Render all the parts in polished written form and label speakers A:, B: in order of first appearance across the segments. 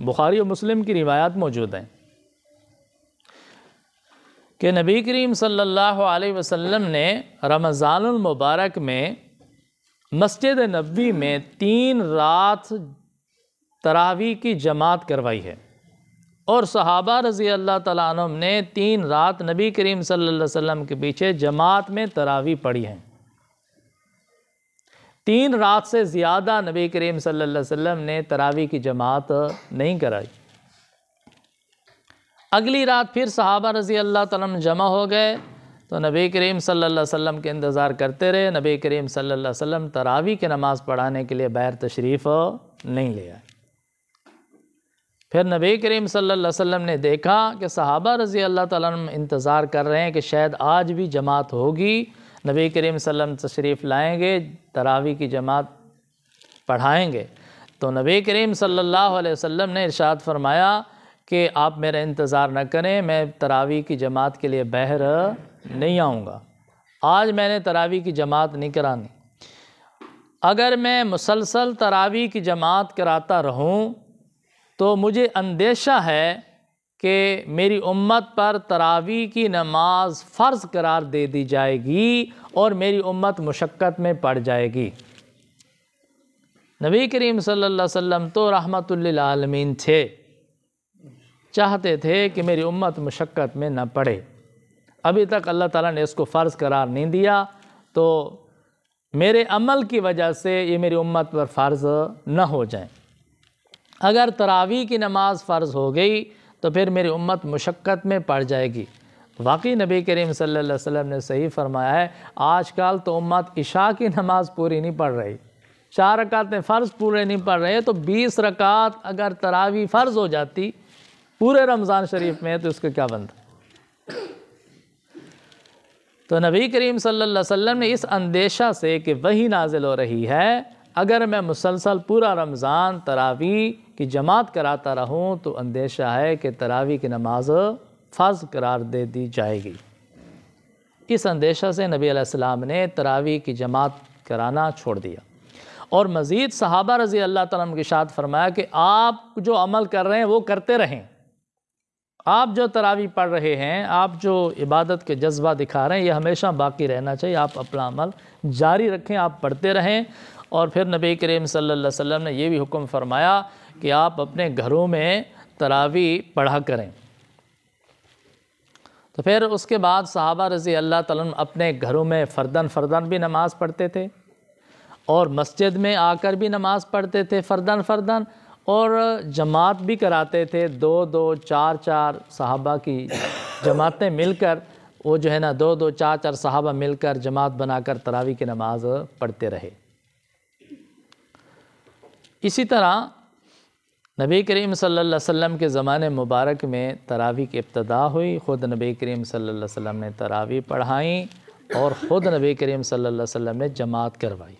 A: بخاری و مسلم کی روایات موجود ہیں کہ نبی کریم صلی اللہ علیہ وسلم نے رمضان المبارک میں مسجد نبوی میں 3 رات تراویح کی جماعت کروائی ہے، اور صحابہ رضی اللہ تعالیٰ عنہم نے 3 رات نبی کریم صلی اللہ علیہ وسلم کے پیچھے جماعت میں تراویح پڑھی ہیں۔ 3 رات سے زیادہ نبی کریم صلی اللہ علیہ وسلم نے تراویح کی جماعت نہیں کرائی۔ اگلی رات پھر صحابہ رضی اللہ تعالیٰ عنہ جمع ہو گئے تو نبی کریم صلی اللہ علیہ وسلم کے انتظار کرتے رہے۔ نبی کریم صلی اللہ علیہ وسلم تراویح کی نماز پڑھانے کے لیے باہر تشریف نہیں لے آئے۔ پھر نبی کریم صلی اللہ علیہ وسلم نے دیکھا کہ صحابہ رضی اللہ تعالیٰ عنہ انتظار کر رہے ہیں کہ شاید آج بھی جماعت ہوگی، نبی کریم صلی اللہ علیہ وسلم تشریف لائیں گے، تراویح کی جماعت پڑھائیں گے۔ تو نبی کریم صلی اللہ علیہ وسلم نے ارشاد فرمایا کہ آپ میرا انتظار نہ کریں، میں تراویح کی جماعت کے لیے باہر نہیں آؤں گا، آج میں نے تراویح کی جماعت نہیں کرانی۔ اگر میں مسلسل تراویح کی جماعت کراتا رہوں تو مجھے اندیشہ ہے کہ میری امت پر تراویح کی نماز فرض قرار دے دی جائے گی اور میری امت مشقت میں پڑ جائے گی۔ نبی کریم صلی اللہ علیہ وسلم تو رحمت للعالمین تھے، چاہتے تھے کہ میری امت مشقت میں نہ پڑے۔ ابھی تک اللہ تعالیٰ نے اس کو فرض قرار نہیں دیا، تو میرے عمل کی وجہ سے یہ میری امت پر فرض نہ ہو جائیں۔ اگر تراویح کی نماز فرض ہو گئی تو پھر میری امت مشقت میں پڑ جائے گی۔ واقعی نبی کریم صلی اللہ علیہ وسلم نے صحیح فرمایا ہے، آج کل تو امت عشاء کی نماز پوری نہیں پڑھ رہی، 4 رکعتیں فرض پورے نہیں پڑھ رہے، تو 20 رکعت اگر تراویح فرض ہو جاتی پورے رمضان شریف میں تو اس کا کیا بنتا۔ تو نبی کریم صلی اللہ علیہ وسلم نے اس اندیشہ سے کہ وحی نازل ہو رہی ہے، اگر میں مسلسل پورا رمضان تراویح کی جماعت کراتا رہوں تو اندیشہ ہے کہ تراویح کی نماز فرض قرار دے دی جائے گی۔ اس اندیشہ سے نبی علیہ السلام نے تراویح کی جماعت کرانا چھوڑ دیا، اور مزید صحابہ رضی اللہ تعالیٰ عنہ کی ارشاد فرمایا کہ آپ جو عمل کر رہے ہیں وہ کرتے رہیں، آپ جو تراویح پڑھ رہے ہیں، آپ جو عبادت کے جذبہ دکھا رہے ہیں، یہ ہمیشہ باقی رہنا چاہیے، آپ اپنا عمل جاری رکھیں، آپ پڑھتے رہیں۔ اور پھر نبی کریم صلی اللہ علیہ وسلم نے یہ بھی حکم فرمایا کہ آپ اپنے گھروں میں تراویح پڑھا کریں۔ تو پھر اس کے بعد صحابہ رضی اللہ تعالیٰ عنہ اپنے گھروں میں فرداً بھی نماز پڑھتے تھے، اور مسجد میں آ کر بھی نماز پڑھتے تھے فرداً، اور جماعت بھی کراتے تھے، 2 4 صحابہ کی جماعتیں مل کر، وہ جو ہے نا 2 4 صحابہ مل کر جماعت بنا کر تراویح کی نماز پڑھتے رہے۔ اسی طرح نبی کریم صلی اللہ علیہ وسلم کے زمانے مبارک میں تراویح کی ابتدا ہوئی، خود نبی کریم صلی اللہ علیہ وسلم نے تراویح پڑھائیں، اور خود نبی کریم صلی اللہ علیہ وسلم نے جماعت کروائی۔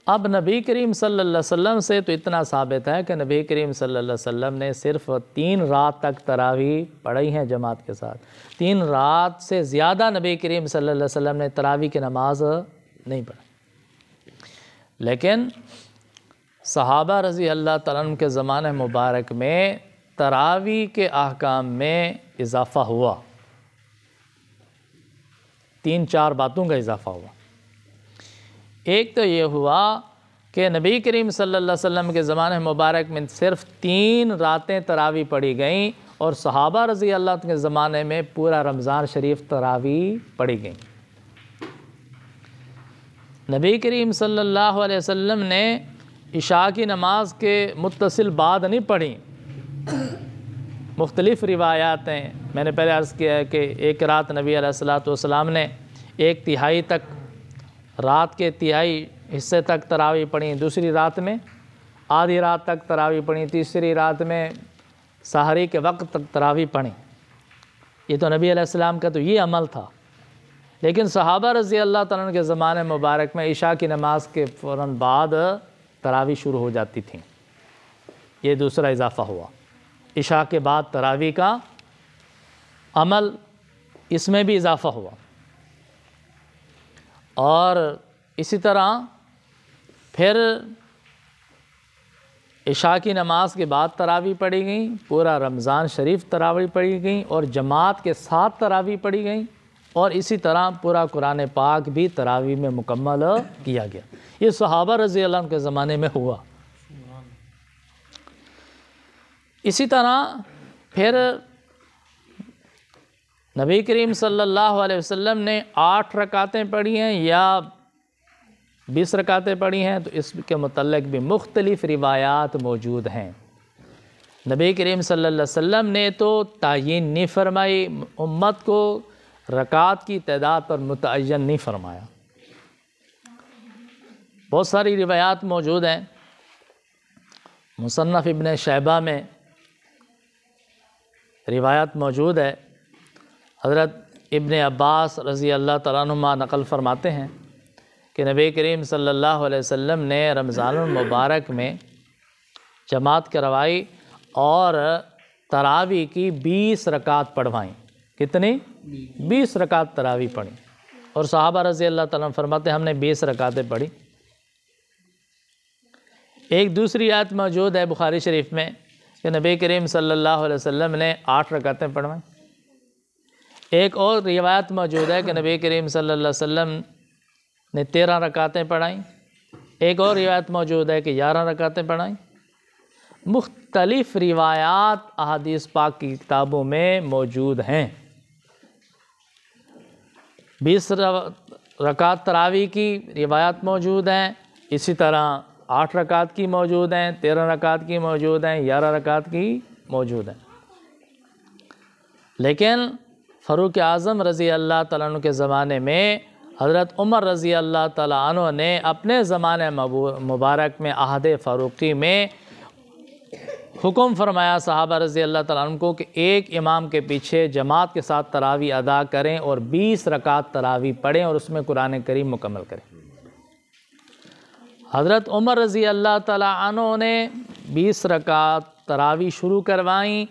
A: اب نبی کریم صلی اللہ علیہ وسلم سے تو اتنا ثابت ہے کہ نبی کریم صلی اللہ علیہ وسلم نے صرف 3 رات تک تراویح پڑھی ہیں جماعت کے ساتھ، 3 رات سے زیادہ نبی کریم صلی اللہ علیہ وسلم نے تراویح کی نماز نہیں پڑھی۔ لیکن صحابہ رضی اللہ تعالیٰ عنہ کے زمانہ مبارک میں تراویح کے احکام میں اضافہ ہوا، 3 4 باتوں کا اضافہ ہوا۔ ایک تو یہ ہوا کہ نبی کریم صلی اللہ علیہ وسلم کے زمانہ مبارک میں صرف 3 راتیں تراویح پڑھی گئیں، اور صحابہ رضی اللہ عنہ کے زمانے میں پورا رمضان شریف تراویح پڑھی گئیں۔ نبی کریم صلی اللہ علیہ وسلم نے عشاء کی نماز کے متصل بعد نہیں پڑھی، مختلف روایات ہیں۔ میں نے پہلے عرض کیا ہے کہ ایک رات نبی علیہ السلام نے 1/3 تک، رات کے تہائی حصے تک تراویح پڑھی، دوسری رات میں آدھی رات تک تراویح پڑھی، تیسری رات میں سحری کے وقت تک تراویح پڑھی۔ یہ تو نبی علیہ السلام کا تو یہ عمل تھا، لیکن صحابہ رضی اللہ تعالیٰ عنہ کے زمانے مبارک میں عشاء کی نماز کے فوراً بعد تراویح شروع ہو جاتی تھیں۔ یہ دوسرا اضافہ ہوا، عشاء کے بعد تراویح کا عمل، اس میں بھی اضافہ ہوا۔ اور اسی طرح پھر عشاء کی نماز کے بعد تراویح پڑھی گئیں، پورا رمضان شریف تراویح پڑھی گئیں اور جماعت کے ساتھ تراویح پڑھی گئیں، اور اسی طرح پورا قرآن پاک بھی تراویح میں مکمل کیا گیا۔ یہ صحابہ رضی اللہ عنہ کے زمانے میں ہوا۔ اسی طرح پھر نبی کریم صلی اللہ علیہ وسلم نے 8 رکعتیں پڑھی ہیں یا 20 رکعتیں پڑھی ہیں، تو اس کے متعلق بھی مختلف روایات موجود ہیں۔ نبی کریم صلی اللہ علیہ وسلم نے تو تعیین نہیں فرمائی، امت کو رکعات کی تعداد پر متعین نہیں فرمایا۔ بہت ساری روایات موجود ہیں۔ مصنف ابن شیبہ میں روایت موجود ہے، حضرت ابن عباس رضی اللہ تعالیٰ عنہما نقل فرماتے ہیں کہ نبی کریم صلی اللہ علیہ وسلم نے رمضان المبارک میں جماعت کروائی اور تراویح کی 20 رکعت پڑھوائیں۔ کتنی؟ 20 رکعت تراویح پڑھی، اور صحابہ رضی اللہ تعالیٰ عنہ فرماتے ہیں ہم نے 20 رکعتیں پڑھی۔ ایک دوسری آیت موجود ہے بخاری شریف میں کہ نبی کریم صلی اللہ علیہ وسلم نے 8 رکعتیں پڑھوائیں۔ ایک اور روایت موجود ہے کہ نبی کریم صلی اللہ علیہ وسلم نے 13 رکعتیں پڑھائیں۔ ایک اور روایت موجود ہے کہ 11 رکعتیں پڑھائیں۔ مختلف روایات احادیث پاک کی کتابوں میں موجود ہیں۔ 20 رکعت تراویح کی روایات موجود ہیں، اسی طرح 8 رکعت کی موجود ہیں، 13 رکعت کی موجود ہیں، 11 رکعت کی موجود ہیں۔ لیکن فاروق اعظم رضی اللہ تعالیٰ عنہ کے زمانے میں حضرت عمر رضی اللہ تعالیٰ عنہ نے اپنے زمانے مبارک میں عہد فاروقی میں حکم فرمایا صحابہ رضی اللہ تعالیٰ عنہ کو کہ ایک امام کے پیچھے جماعت کے ساتھ تراویح ادا کریں اور 20 رکعت تراویح پڑھیں اور اس میں قرآن کریم مکمل کریں۔ حضرت عمر رضی اللہ تعالیٰ عنہ نے 20 رکعت تراویح شروع کروائیں،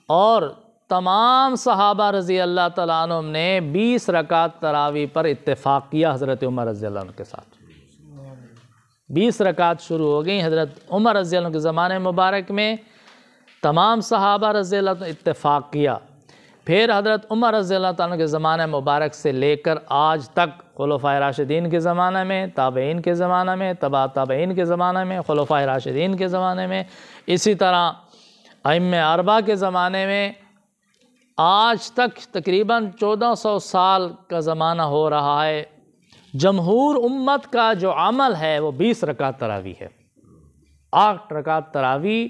A: اور تمام صحابہ رضی اللہ تعالیٰ عنہ نے 20 رکعت تراویح پر اتفاق کیا حضرت عمر رضی اللہ عنہ کے ساتھ۔ 20 رکعت شروع ہو گئیں حضرت عمر رضی اللہ عنہ کے زمانے مبارک میں، تمام صحابہ رضی اللہ عنہ نے اتفاق کیا۔ پھر حضرت عمر رضی اللہ عنہ کے زمانہ مبارک سے لے کر آج تک خلفائے راشدین کے زمانہ میں، تابعین کے زمانہ میں، تبع تابعین کے زمانہ میں، خلفائے راشدین کے زمانے میں، اسی طرح ائمہ اربعہ کے زمانے میں، آج تک تقریباً 1400 سال کا زمانہ ہو رہا ہے، جمہور امت کا جو عمل ہے وہ 20 رکعت تراویح ہے، 8 رکعت تراویح۔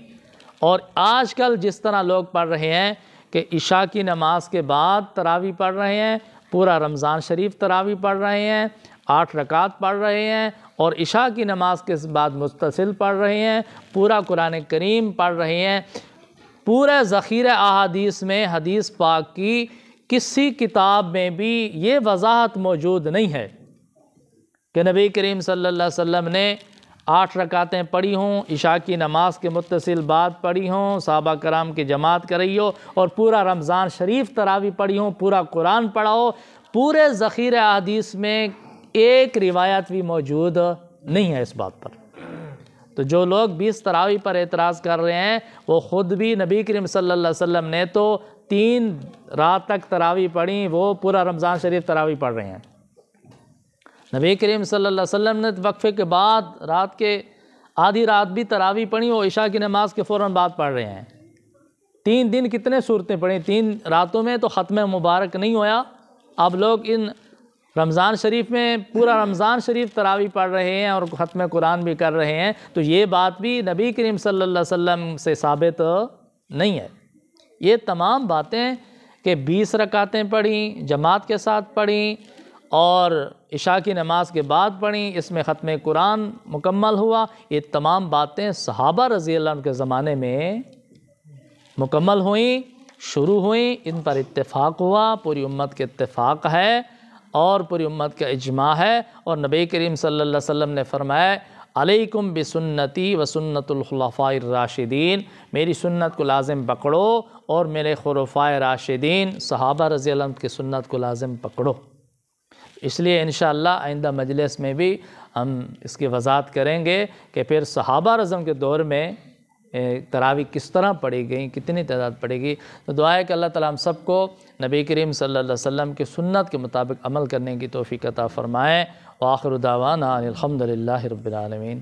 A: اور آج کل جس طرح لوگ پڑھ رہے ہیں کہ عشاء کی نماز کے بعد تراویح پڑھ رہے ہیں، پورا رمضان شریف تراویح پڑھ رہے ہیں، 8 رکعت پڑھ رہے ہیں، اور عشاء کی نماز کے بعد متصل پڑھ رہے ہیں، پورا قرآن کریم پڑھ رہے ہیں۔ پورے ذخیرہ احادیث میں حدیث پاک کی کسی کتاب میں بھی یہ وضاحت موجود نہیں ہے کہ نبی کریم صلی اللہ علیہ وسلم نے 8 رکعتیں پڑھی ہوں، عشاء کی نماز کے متصل بعد پڑھی ہوں، صحابہ کرام کی جماعت کری ہو، اور پورا رمضان شریف تراویح پڑھی ہوں، پورا قرآن پڑھا ہو۔ پورے ذخیرہ احادیث میں ایک روایت بھی موجود نہیں ہے اس بات پر۔ تو جو لوگ 20 تراویح پر اعتراض کر رہے ہیں، وہ خود بھی نبی کریم صلی اللہ علیہ وسلم نے تو 3 رات تک تراویح پڑھی، وہ پورا رمضان شریف تراویح پڑھ رہے ہیں۔ نبی کریم صلی اللہ علیہ وسلم نے وقفے کے بعد رات کے آدھی رات بھی تراویح پڑھی، وہ عشاء کی نماز کے فوراً بعد پڑھ رہے ہیں۔ 3 دن کتنے صورتیں پڑھیں؟ 3 راتوں میں تو ختم مبارک نہیں ہویا۔ اب لوگ ان رمضان شریف میں پورا رمضان شریف تراویح پڑھ رہے ہیں اور ختم قرآن بھی کر رہے ہیں، تو یہ بات بھی نبی کریم صلی اللہ علیہ وسلم سے ثابت نہیں ہے۔ یہ تمام باتیں کہ 20 رکعتیں پڑھیں، جماعت کے ساتھ پڑھیں اور عشاء کی نماز کے بعد پڑھیں، اس میں ختم قرآن مکمل ہوا، یہ تمام باتیں صحابہ رضی اللہ عنہ کے زمانے میں مکمل ہوئیں، شروع ہوئیں، ان پر اتفاق ہوا، پوری امت کے اتفاق ہے اور پوری امت کا اجماع ہے۔ اور نبی کریم صلی اللہ علیہ وسلم نے فرمایا علیکم بسنتی و سنت الخلفاء الراشدین، میری سنت کو لازم پکڑو اور میرے خلفائے راشدین صحابہ رضی اللہ عنہ کی سنت کو لازم پکڑو۔ اس لیے انشاءاللہ آئندہ مجلس میں بھی ہم اس کی وضاحت کریں گے کہ پھر صحابہ رضی اللہ عنہ کے دور میں تراویح کس طرح پڑھی گئیں، کتنی تعداد پڑھی گئی۔ تو دعا ہے کہ اللہ تعالیٰ ہم سب کو نبی کریم صلی اللہ علیہ وسلم کی سنت کے مطابق عمل کرنے کی توفیق عطا فرمائے۔ وآخر دعوانا الحمد للہ رب العالمین۔